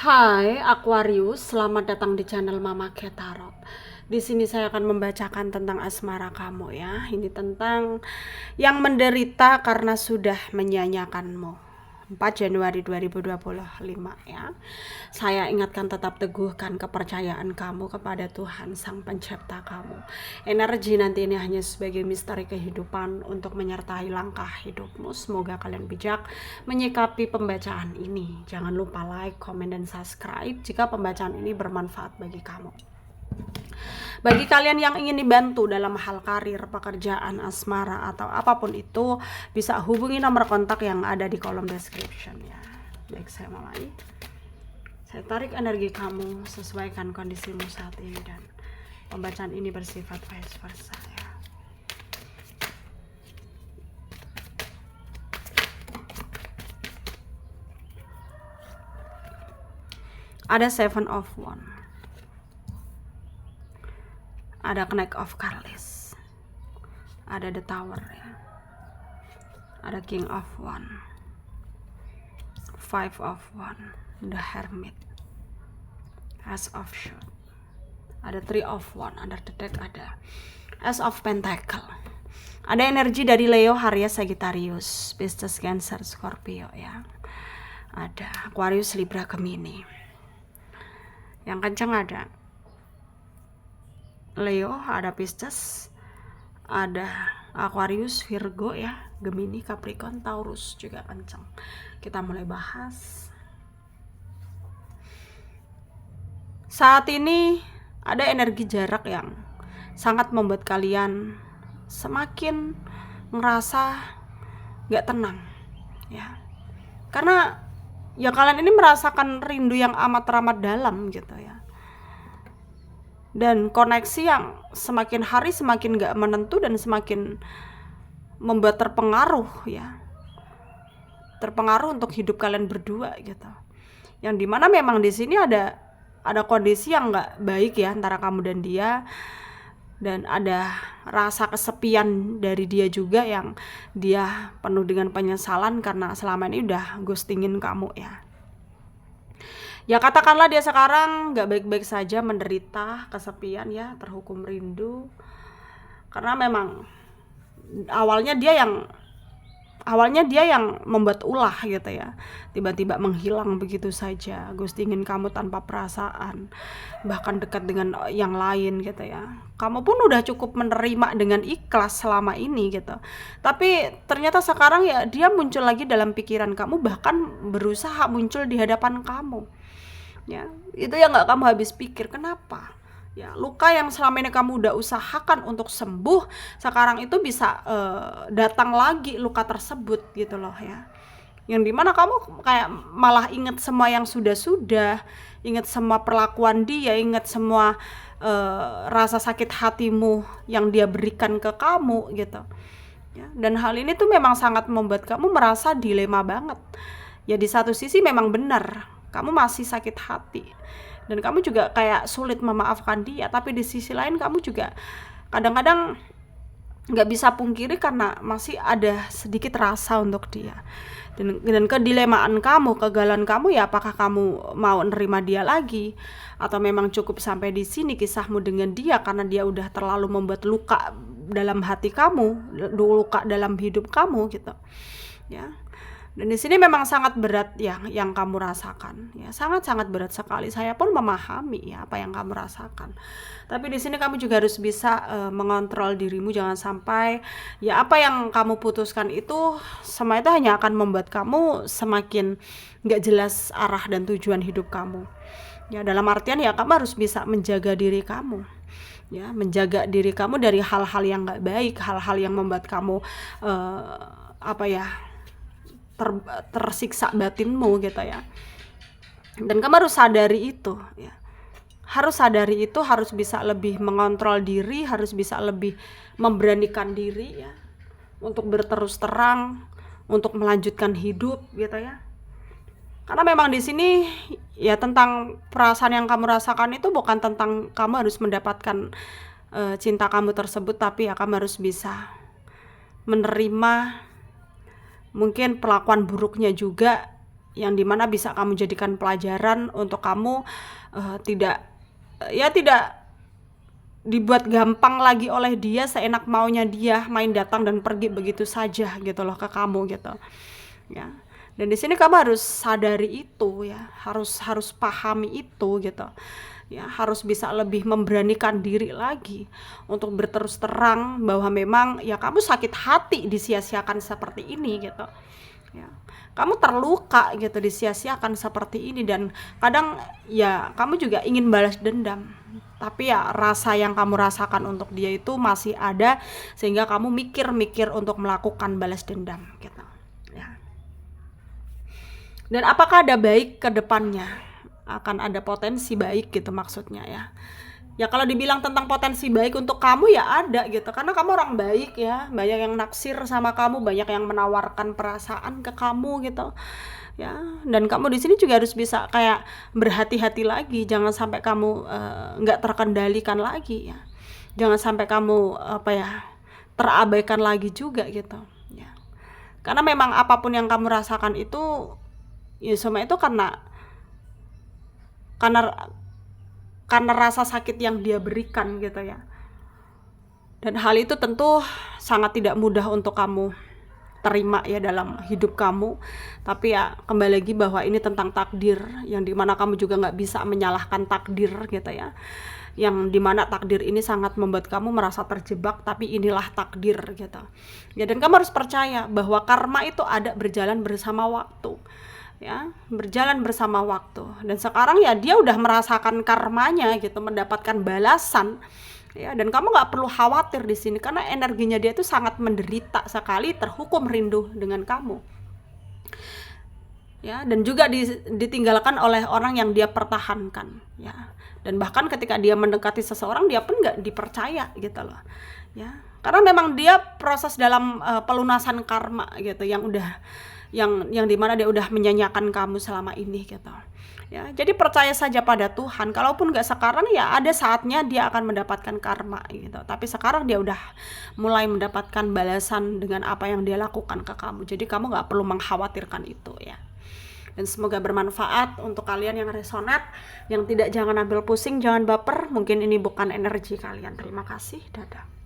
Hai Aquarius, selamat datang di channel Mama Tarot. Di sini saya akan membacakan tentang asmara kamu ya. Ini tentang yang menderita karena sudah menyanyiakanmu. 4 Januari 2025 ya. Saya ingatkan tetap teguhkan kepercayaan kamu kepada Tuhan Sang Pencipta kamu. Energi nanti ini hanya sebagai misteri kehidupan untuk menyertai langkah hidupmu. Semoga kalian bijak menyikapi pembacaan ini. Jangan lupa like, komen, dan subscribe jika pembacaan ini bermanfaat bagi kamu. Bagi kalian yang ingin dibantu dalam hal karir, pekerjaan, asmara, atau apapun itu, bisa hubungi nomor kontak yang ada di kolom description ya. Baik, saya mulai. Saya tarik energi kamu, sesuaikan kondisimu saat ini, dan pembacaan ini bersifat vice versa ya. Ada Seven of Wands, ada Knight of Cups, ada The Tower ya, ada King of Wands, Five of Wands, The Hermit, Ace of Swords, ada Three of Wands, under the deck ada Ace of Pentacle. Ada energi dari Leo, Aries, Sagittarius, Pisces, Cancer, Scorpio ya. Ada Aquarius, Libra, Gemini. Yang kencang ada Leo, ada Pisces, ada Aquarius, Virgo ya, Gemini, Capricorn, Taurus juga kencang. Kita mulai bahas. Saat ini ada energi jarak yang sangat membuat kalian semakin merasa gak tenang ya. Karena ya kalian ini merasakan rindu yang amat dalam gitu ya. Dan koneksi yang semakin hari semakin gak menentu dan semakin membuat terpengaruh ya. Terpengaruh untuk hidup kalian berdua gitu. Yang dimana memang di sini ada kondisi yang gak baik ya antara kamu dan dia. Dan ada rasa kesepian dari dia juga yang dia penuh dengan penyesalan karena selama ini udah ghostingin kamu ya. Ya katakanlah dia sekarang gak baik-baik saja, menderita kesepian ya, terhukum rindu. Karena memang awalnya dia yang membuat ulah gitu ya. Tiba-tiba menghilang begitu saja, ghostingin kamu tanpa perasaan, bahkan dekat dengan yang lain gitu ya. Kamu pun udah cukup menerima dengan ikhlas selama ini gitu. Tapi ternyata sekarang ya dia muncul lagi dalam pikiran kamu, bahkan berusaha muncul di hadapan kamu. Ya, itu yang gak kamu habis pikir. Kenapa? Ya, luka yang selama ini kamu udah usahakan untuk sembuh, sekarang itu bisa datang lagi luka tersebut gitu loh ya. Yang dimana kamu kayak malah inget semua yang sudah-sudah, inget semua perlakuan dia, inget semua rasa sakit hatimu yang dia berikan ke kamu gitu ya. Dan hal ini tuh memang sangat membuat kamu merasa dilema banget ya. Di satu sisi memang benar kamu masih sakit hati dan kamu juga kayak sulit memaafkan dia, tapi di sisi lain kamu juga kadang-kadang gak bisa pungkiri karena masih ada sedikit rasa untuk dia. Dan kedilemaan kamu, kegalauan kamu ya, apakah kamu mau nerima dia lagi atau memang cukup sampai di sini kisahmu dengan dia karena dia udah terlalu membuat luka dalam hati kamu, luka dalam hidup kamu gitu ya. Dan di sini memang sangat berat ya yang kamu rasakan ya, sangat berat sekali. Saya pun memahami ya apa yang kamu rasakan. Tapi di sini kamu juga harus bisa mengontrol dirimu, jangan sampai ya apa yang kamu putuskan itu semua itu hanya akan membuat kamu semakin gak jelas arah dan tujuan hidup kamu. Ya dalam artian ya kamu harus bisa menjaga diri kamu. Ya, menjaga diri kamu dari hal-hal yang gak baik, hal-hal yang membuat kamu tersiksa batinmu gitu ya. Dan kamu harus sadari itu ya. Harus bisa lebih mengontrol diri, harus bisa lebih memberanikan diri ya untuk berterus terang, untuk melanjutkan hidup gitu ya. Karena memang di sini ya tentang perasaan yang kamu rasakan itu bukan tentang kamu harus mendapatkan cinta kamu tersebut, tapi ya kamu harus bisa menerima mungkin perlakuan buruknya juga yang dimana bisa kamu jadikan pelajaran untuk kamu tidak dibuat gampang lagi oleh dia, seenak maunya dia main datang dan pergi begitu saja gitu loh ke kamu gitu ya. Dan di sini kamu harus sadari itu ya, harus pahami itu gitu ya, harus bisa lebih memberanikan diri lagi untuk berterus terang bahwa memang ya kamu sakit hati disia-siakan seperti ini gitu ya, kamu terluka gitu disia-siakan seperti ini, dan kadang ya kamu juga ingin balas dendam, tapi ya rasa yang kamu rasakan untuk dia itu masih ada, sehingga kamu mikir-mikir untuk melakukan balas dendam gitu ya. Dan apakah ada baik ke depannya? Akan ada potensi baik gitu maksudnya ya. Ya kalau dibilang tentang potensi baik untuk kamu ya ada gitu, karena kamu orang baik ya, banyak yang naksir sama kamu, banyak yang menawarkan perasaan ke kamu gitu ya. Dan kamu di sini juga harus bisa kayak berhati-hati lagi, jangan sampai kamu nggak terkendalikan lagi ya, jangan sampai kamu terabaikan lagi juga gitu ya. Karena memang apapun yang kamu rasakan itu ya semua itu karena rasa sakit yang dia berikan gitu ya. Dan hal itu tentu sangat tidak mudah untuk kamu terima ya dalam hidup kamu. Tapi ya kembali lagi bahwa ini tentang takdir, yang dimana kamu juga gak bisa menyalahkan takdir gitu ya, yang dimana takdir ini sangat membuat kamu merasa terjebak, tapi inilah takdir gitu ya. Dan kamu harus percaya bahwa karma itu ada berjalan bersama waktu ya, berjalan bersama waktu. Dan sekarang ya dia udah merasakan karmanya gitu, mendapatkan balasan ya. Dan kamu nggak perlu khawatir di sini, karena energinya dia itu sangat menderita sekali, terhukum rindu dengan kamu ya. Dan juga ditinggalkan oleh orang yang dia pertahankan ya. Dan bahkan ketika dia mendekati seseorang, dia pun nggak dipercaya gitu loh ya, karena memang dia proses dalam pelunasan karma gitu, yang dimana dia udah menyanyiakan kamu selama ini gitu ya. Jadi percaya saja pada Tuhan, kalaupun gak sekarang ya ada saatnya dia akan mendapatkan karma gitu, tapi sekarang dia udah mulai mendapatkan balasan dengan apa yang dia lakukan ke kamu. Jadi kamu gak perlu mengkhawatirkan itu ya. Dan semoga bermanfaat untuk kalian yang resonat, yang tidak, jangan ambil pusing, jangan baper, mungkin ini bukan energi kalian. Terima kasih, dadah.